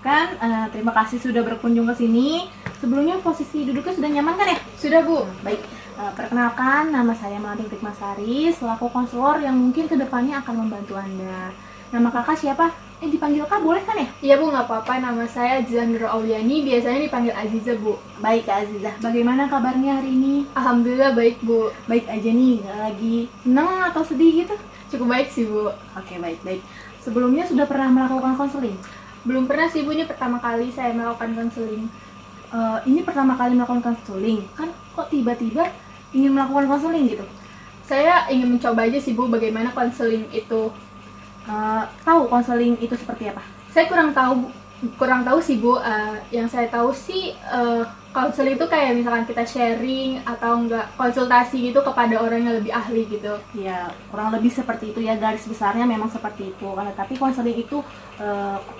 Perkenalkan, terima kasih sudah berkunjung ke sini. Sebelumnya posisi duduknya sudah nyaman kan ya? Sudah, Bu. Baik, perkenalkan nama saya Melati Tikmasari, selaku konselor yang mungkin kedepannya akan membantu Anda. Nama kakak siapa? Dipanggil kak boleh kan ya? Iya, Bu, nggak apa-apa. Nama saya Azizah Auliani, biasanya dipanggil Aziza, Bu. Baik Kak Azizah, bagaimana kabarnya hari ini? Alhamdulillah baik, Bu. Baik aja nih, nggak lagi seneng atau sedih gitu? Cukup baik sih, Bu. Oke, baik. Sebelumnya sudah pernah melakukan konseling? Belum pernah sih, Bu. Ini pertama kali saya melakukan konseling. Ini pertama kali melakukan konseling, kan kok tiba-tiba ingin melakukan konseling gitu? Saya ingin mencoba aja sih, Bu, bagaimana konseling itu. Tahu konseling itu seperti apa? Saya kurang tahu sih, Bu. Yang saya tahu sih konseling itu kayak misalkan kita sharing atau enggak konsultasi gitu kepada orang yang lebih ahli gitu. Ya, kurang lebih seperti itu ya, garis besarnya memang seperti itu. Tapi konseling itu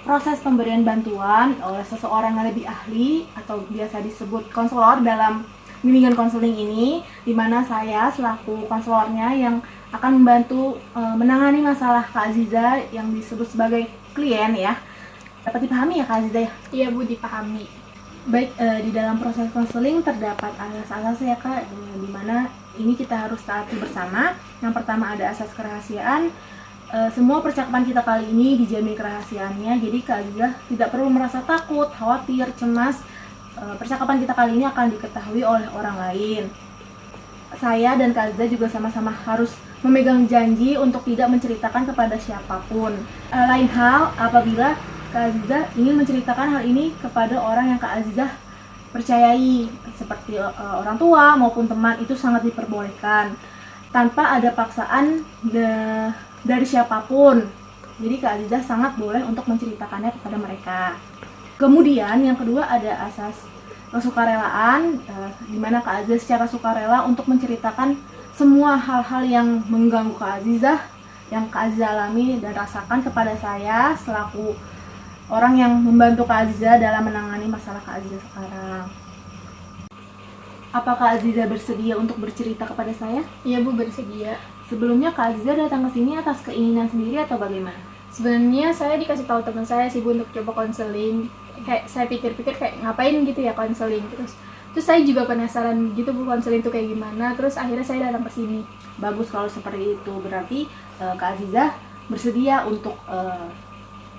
proses pemberian bantuan oleh seseorang yang lebih ahli atau biasa disebut konselor dalam bimbingan konseling ini, di mana saya selaku konselornya yang akan membantu menangani masalah Kak Aziza yang disebut sebagai klien ya. Dapat dipahami ya Kak Aziza ya? Iya, Bu, dipahami. Baik, di dalam proses konseling terdapat asas-asas ya Kak, di mana ini kita harus taati bersama. Yang pertama ada asas kerahasiaan. Semua percakapan kita kali ini dijamin kerahasiaannya, jadi Kak Aziza tidak perlu merasa takut, khawatir, cemas. Percakapan kita kali ini akan diketahui oleh orang lain. Saya dan Kak Aziza juga sama-sama harus memegang janji untuk tidak menceritakan kepada siapapun. Lain hal apabila Kak Aziza ingin menceritakan hal ini kepada orang yang Kak Aziza percayai, seperti orang tua maupun teman, itu sangat diperbolehkan tanpa ada paksaan dari siapapun. Jadi Kak Aziza sangat boleh untuk menceritakannya kepada mereka. Kemudian yang kedua ada asas kesukarelaan, di mana Kak Aziza secara sukarela untuk menceritakan semua hal-hal yang mengganggu Kak Aziza, yang Kak Aziza alami dan rasakan kepada saya selaku orang yang membantu Kak Aziza dalam menangani masalah Kak Aziza sekarang. Apakah Aziza bersedia untuk bercerita kepada saya? Iya, Bu, bersedia. Sebelumnya Kak Aziza datang ke sini atas keinginan sendiri atau bagaimana? Sebenarnya saya dikasih tahu teman saya sih, Bu, untuk coba konseling. Kayak saya pikir-pikir kayak ngapain gitu ya konseling. Terus saya juga penasaran gitu, Bu, konseling itu kayak gimana. Terus akhirnya saya datang ke sini. Bagus kalau seperti itu. Berarti Kak Aziza bersedia untuk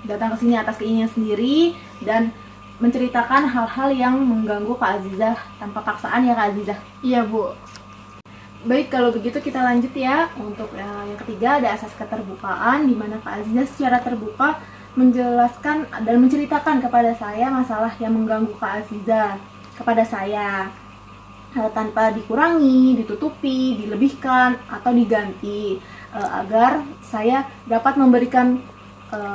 datang ke sini atas keinginan sendiri dan menceritakan hal-hal yang mengganggu Kak Aziza tanpa paksaan ya Kak Aziza? Iya, Bu. Baik, kalau begitu kita lanjut ya. Untuk yang ketiga ada asas keterbukaan, di mana Kak Aziza secara terbuka menjelaskan dan menceritakan kepada saya masalah yang mengganggu Kak Aziza kepada saya, tanpa dikurangi, ditutupi, dilebihkan atau diganti, agar saya dapat memberikan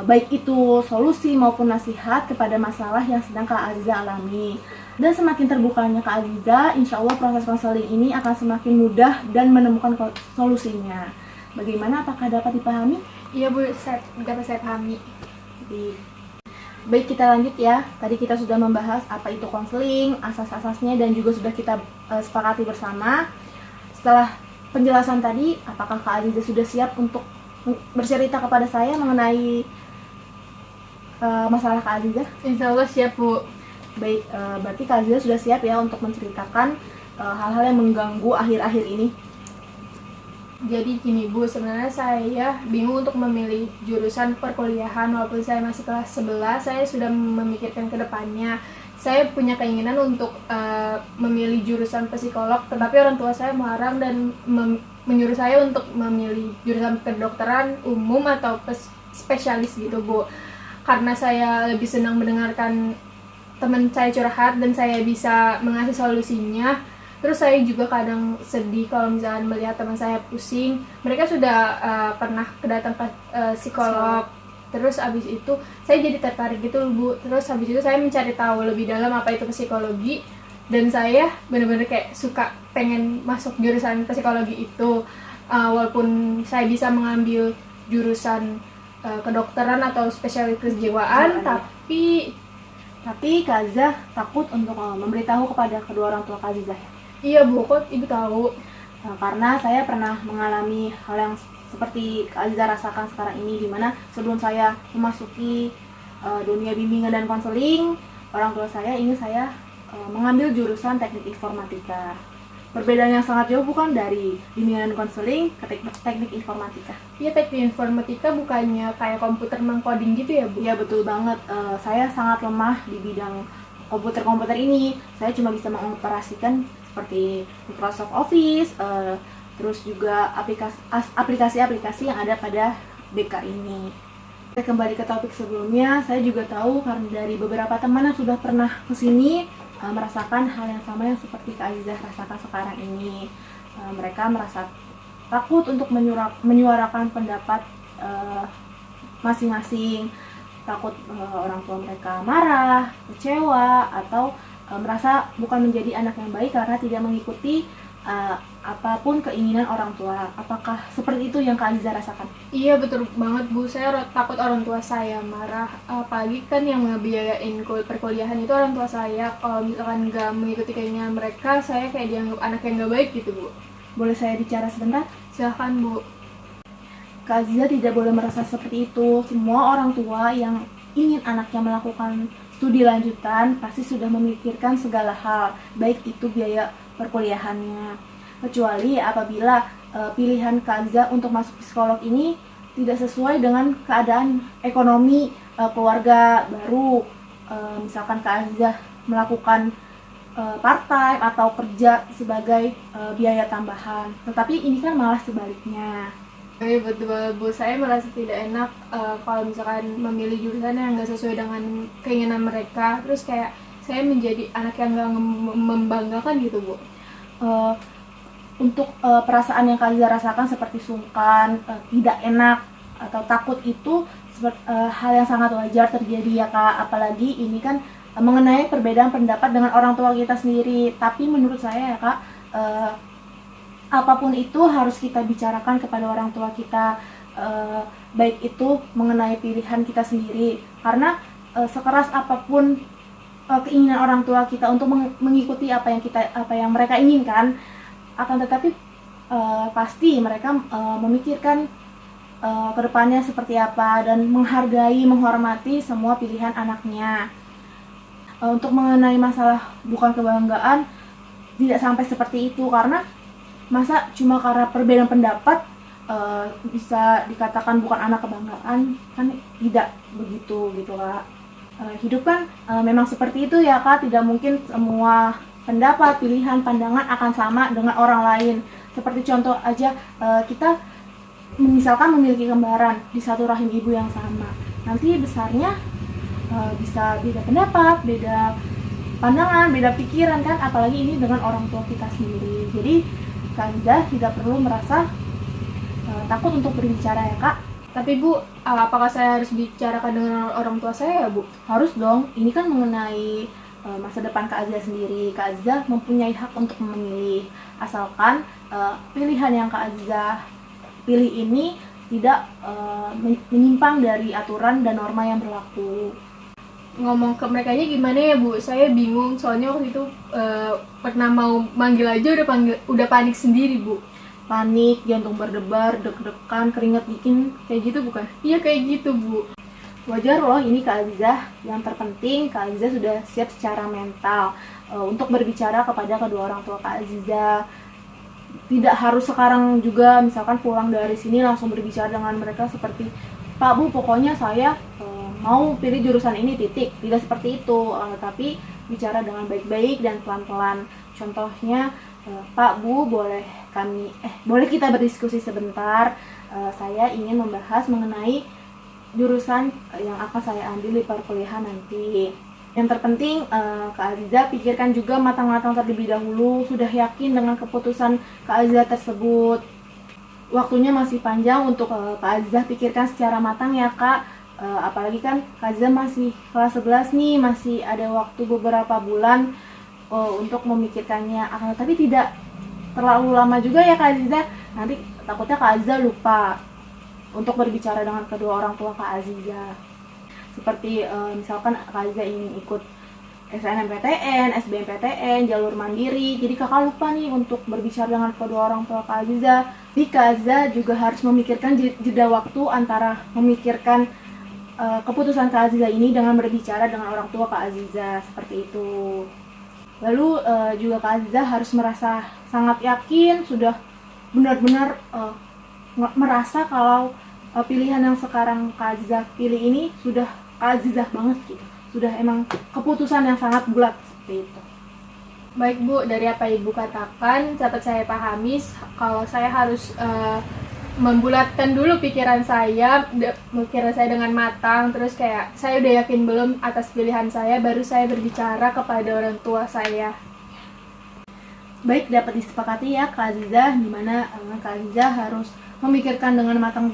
baik itu solusi maupun nasihat kepada masalah yang sedang Kak Aziza alami. Dan semakin terbukanya Kak Aziza, insya Allah proses konseling ini akan semakin mudah dan menemukan solusinya. Bagaimana, apakah dapat dipahami? Iya, Bu, dapat saya pahami. Baik, kita lanjut ya. Tadi kita sudah membahas apa itu konseling, asas-asasnya, dan juga sudah kita sepakati bersama. Setelah penjelasan tadi, apakah Kak Aziza sudah siap untuk bercerita kepada saya mengenai masalah Kak Aziza? Insya Allah siap, Bu. Baik, berarti Kak Aziza sudah siap ya untuk menceritakan hal-hal yang mengganggu akhir-akhir ini. Jadi gini, Bu, sebenarnya saya bingung untuk memilih jurusan perkuliahan. Walaupun saya masih kelas 11, saya sudah memikirkan ke depannya. Saya punya keinginan untuk memilih jurusan psikolog, tetapi orang tua saya melarang dan menyuruh saya untuk memilih jurusan kedokteran umum atau spesialis gitu, Bu. Karena saya lebih senang mendengarkan teman saya curhat dan saya bisa mengasih solusinya. Terus saya juga kadang sedih kalau misalnya melihat teman saya pusing. Mereka sudah pernah kedatang psikolog. Terus abis itu saya jadi tertarik gitu, Bu. Terus abis itu saya mencari tahu lebih dalam apa itu psikologi. Dan saya benar-benar kayak suka pengen masuk jurusan psikologi itu. Walaupun saya bisa mengambil jurusan kedokteran atau spesialis kejiwaan, tapi Kak Aziza takut untuk memberitahu kepada kedua orang tua Kak Aziza. Iya, Bu, kok Ibu tahu? Karena saya pernah mengalami hal yang seperti Kak Aziza rasakan sekarang ini, dimana sebelum saya memasuki dunia bimbingan dan konseling, orang tua saya ingin saya mengambil jurusan teknik informatika. Perbedaan yang sangat jauh bukan dari bimbingan dan konseling ke teknik informatika. Iya, teknik informatika bukannya kayak komputer mengcoding gitu ya, Bu? Iya, betul banget. Saya sangat lemah di bidang komputer ini. Saya cuma bisa mengoperasikan seperti Microsoft Office, terus juga aplikasi-aplikasi yang ada pada BK ini. Saya kembali ke topik sebelumnya, saya juga tahu karena dari beberapa teman yang sudah pernah kesini merasakan hal yang sama yang seperti Kak Azizah rasakan sekarang ini. Mereka merasa takut untuk menyuarakan pendapat masing-masing, takut orang tua mereka marah, kecewa, atau merasa bukan menjadi anak yang baik karena tidak mengikuti apapun keinginan orang tua. Apakah seperti itu yang Kak Azizah rasakan? Iya, betul banget, Bu. Saya takut orang tua saya marah. Apalagi kan yang ngebiayain perkuliahan itu orang tua saya. Kalau misalkan nggak mengikuti keinginan mereka, saya kayak dianggap anak yang nggak baik gitu, Bu. Boleh saya bicara sebentar? Silahkan, Bu. Kak Azizah tidak boleh merasa seperti itu. Semua orang tua yang ingin anaknya melakukan studi lanjutan pasti sudah memikirkan segala hal, baik itu biaya perkuliahannya. Kecuali apabila pilihan Kak Azizah untuk masuk psikolog ini tidak sesuai dengan keadaan ekonomi keluarga baru. Misalkan Kak Azizah melakukan part-time atau kerja sebagai biaya tambahan. Tetapi ini kan malah sebaliknya. Iya, betul banget, Bu. Saya merasa tidak enak kalau misalkan memilih jurusan yang nggak sesuai dengan keinginan mereka. Terus kayak saya menjadi anak yang nggak membanggakan gitu, Bu. Untuk perasaan yang Kak Azizah rasakan seperti sungkan, tidak enak, atau takut itu hal yang sangat wajar terjadi ya Kak. Apalagi ini kan mengenai perbedaan pendapat dengan orang tua kita sendiri. Tapi menurut saya ya Kak, apapun itu harus kita bicarakan kepada orang tua kita, baik itu mengenai pilihan kita sendiri. Karena sekeras apapun keinginan orang tua kita untuk mengikuti apa yang mereka inginkan, akan tetapi pasti mereka memikirkan kedepannya seperti apa dan menghargai, menghormati semua pilihan anaknya. Untuk mengenai masalah bukan kebanggaan, tidak sampai seperti itu, karena masa cuma karena perbedaan pendapat bisa dikatakan bukan anak kebanggaan, kan tidak begitu gitu Kak. Hidup kan memang seperti itu ya Kak, tidak mungkin semua pendapat, pilihan, pandangan akan sama dengan orang lain. Seperti contoh aja, kita misalkan memiliki kembaran di satu rahim ibu yang sama, nanti besarnya bisa beda pendapat, beda pandangan, beda pikiran kan, apalagi ini dengan orang tua kita sendiri. Jadi Kak Azizah tidak perlu merasa takut untuk berbicara ya Kak. Tapi Bu, apakah saya harus bicarakan dengan orang tua saya ya Bu? Harus dong, ini kan mengenai masa depan Kak Azizah sendiri. Kak Azizah mempunyai hak untuk memilih, asalkan pilihan yang Kak Azizah pilih ini tidak menyimpang dari aturan dan norma yang berlaku. Ngomong ke mereka gimana ya Bu? Saya bingung, soalnya waktu itu pernah mau manggil aja udah panik sendiri Bu. Panik, jantung berdebar, deg-degan, keringat dingin, kayak gitu bukan? Iya kayak gitu Bu. Wajar loh ini Kak Azizah. Yang terpenting Kak Azizah sudah siap secara mental untuk berbicara kepada kedua orang tua Kak Azizah. Tidak harus sekarang juga misalkan pulang dari sini langsung berbicara dengan mereka seperti Pak Bu pokoknya saya mau pilih jurusan ini titik. Tidak seperti itu, tapi bicara dengan baik-baik dan pelan-pelan. Contohnya Pak Bu boleh kita berdiskusi sebentar. Saya ingin membahas mengenai jurusan yang akan saya ambil di perkuliahan nanti. Yang terpenting Kak Azizah pikirkan juga matang-matang terlebih dahulu. Sudah yakin dengan keputusan Kak Azizah tersebut? Waktunya masih panjang untuk Kak Azizah pikirkan secara matang ya Kak. Apalagi kan Kak Azizah masih kelas 11 nih, masih ada waktu beberapa bulan untuk memikirkannya. Tapi tidak terlalu lama juga ya Kak Azizah. Nanti takutnya Kak Azizah lupa untuk berbicara dengan kedua orang tua Kak Azizah. Seperti misalkan Kak Azizah ingin ikut SNMPTN, SBMPTN, jalur mandiri, jadi kakak lupa nih untuk berbicara dengan kedua orang tua Kak Azizah. Jadi Kak Azizah juga harus memikirkan jeda waktu antara memikirkan keputusan Kak Aziza ini dengan berbicara dengan orang tua Kak Aziza, seperti itu. Lalu juga Kak Aziza harus merasa sangat yakin, sudah benar-benar merasa kalau pilihan yang sekarang Kak Aziza pilih ini sudah Kak Aziza banget gitu. Sudah emang keputusan yang sangat bulat seperti itu. Baik Bu, dari apa Ibu katakan dapat saya pahami kalau saya harus membulatkan dulu pikiran saya dengan matang, terus kayak saya udah yakin belum atas pilihan saya, baru saya berbicara kepada orang tua saya. Baik, dapat disepakati ya Kak Aziza, dimana Kak Aziza harus memikirkan dengan matang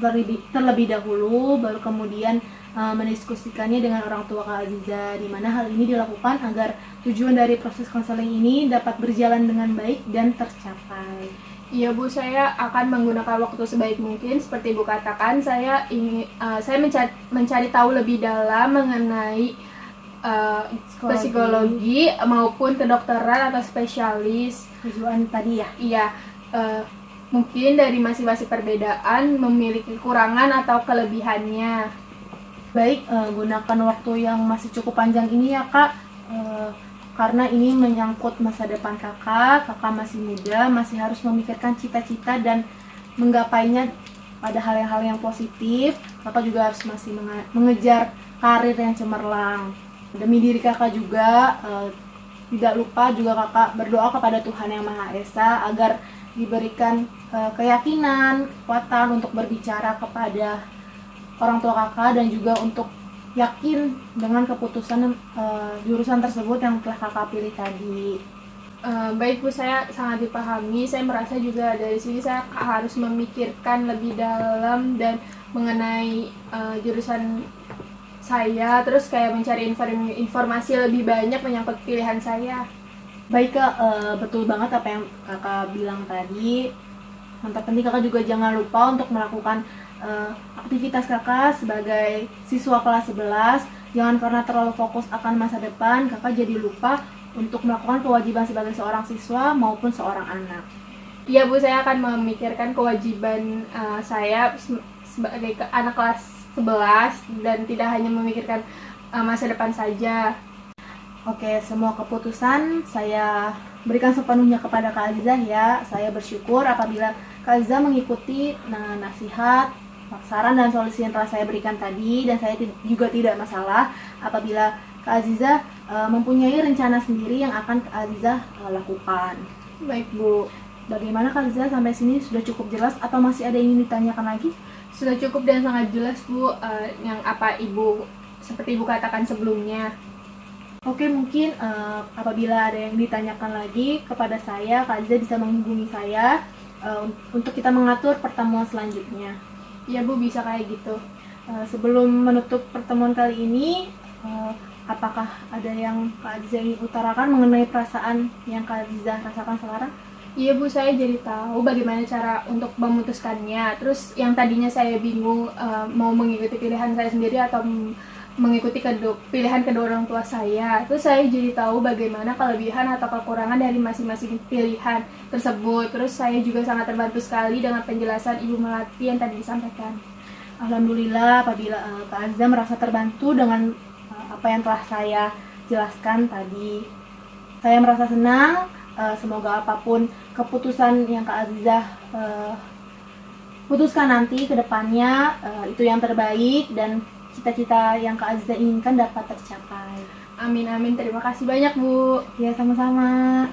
terlebih dahulu, baru kemudian mendiskusikannya dengan orang tua Kak Aziza, dimana hal ini dilakukan agar tujuan dari proses konseling ini dapat berjalan dengan baik dan tercapai. Iya Bu, saya akan menggunakan waktu sebaik mungkin. Seperti Bu katakan, saya mencari tahu lebih dalam mengenai psikologi maupun kedokteran atau spesialis. Tujuan tadi ya? Iya, mungkin dari masing-masing perbedaan memiliki kekurangan atau kelebihannya. Baik, gunakan waktu yang masih cukup panjang ini ya Kak, karena ini menyangkut masa depan kakak masih muda, masih harus memikirkan cita-cita dan menggapainya pada hal-hal yang positif. Kakak juga harus masih mengejar karir yang cemerlang. Demi diri kakak juga, tidak lupa juga kakak berdoa kepada Tuhan Yang Maha Esa agar diberikan keyakinan, kekuatan untuk berbicara kepada orang tua kakak dan juga untuk yakin dengan keputusan jurusan tersebut yang telah kakak pilih tadi. Baik Bu, saya sangat dipahami. Saya merasa juga dari sini saya harus memikirkan lebih dalam dan mengenai jurusan saya, terus kayak mencari informasi lebih banyak menyangkut pilihan saya. Baik Kak, betul banget apa yang kakak bilang tadi. Yang terpenting kakak juga jangan lupa untuk melakukan aktivitas kakak sebagai siswa kelas 11. Jangan karena terlalu fokus akan masa depan, kakak jadi lupa untuk melakukan kewajiban sebagai seorang siswa maupun seorang anak. Iya Bu, saya akan memikirkan kewajiban saya sebagai anak kelas 11 dan tidak hanya memikirkan masa depan saja. Oke, semua keputusan saya berikan sepenuhnya kepada Kak Aziza ya. Saya bersyukur apabila Kak Aziza mengikuti nasihat, saran dan solusi yang telah saya berikan tadi, dan saya juga tidak masalah apabila Kak Aziza mempunyai rencana sendiri yang akan Kak Aziza lakukan. Baik Bu, bagaimana Kak Aziza sampai sini sudah cukup jelas atau masih ada yang ingin ditanyakan lagi? Sudah cukup dan sangat jelas Bu, yang apa Ibu seperti Ibu katakan sebelumnya. Oke, mungkin apabila ada yang ditanyakan lagi kepada saya, Kak Aziza bisa menghubungi saya untuk kita mengatur pertemuan selanjutnya. Iya Bu, bisa kayak gitu. Sebelum menutup pertemuan kali ini, apakah ada yang Kak Aziza ingin utarakan mengenai perasaan yang Kak Aziza rasakan sekarang? Iya Bu, saya jadi tahu bagaimana cara untuk memutuskannya. Terus yang tadinya saya bingung mau mengikuti pilihan saya sendiri atau mengikuti pilihan kedua orang tua saya. Terus saya jadi tahu bagaimana kelebihan atau kekurangan dari masing-masing pilihan tersebut. Terus saya juga sangat terbantu sekali dengan penjelasan Ibu Melati yang tadi disampaikan. Alhamdulillah apabila Kak Aziza merasa terbantu dengan apa yang telah saya jelaskan tadi. Saya merasa senang, semoga apapun keputusan yang Kak Aziza putuskan nanti ke depannya itu yang terbaik dan cita-cita yang Kak Aziza inginkan dapat tercapai. Amin amin, terima kasih banyak Bu. Ya, sama-sama.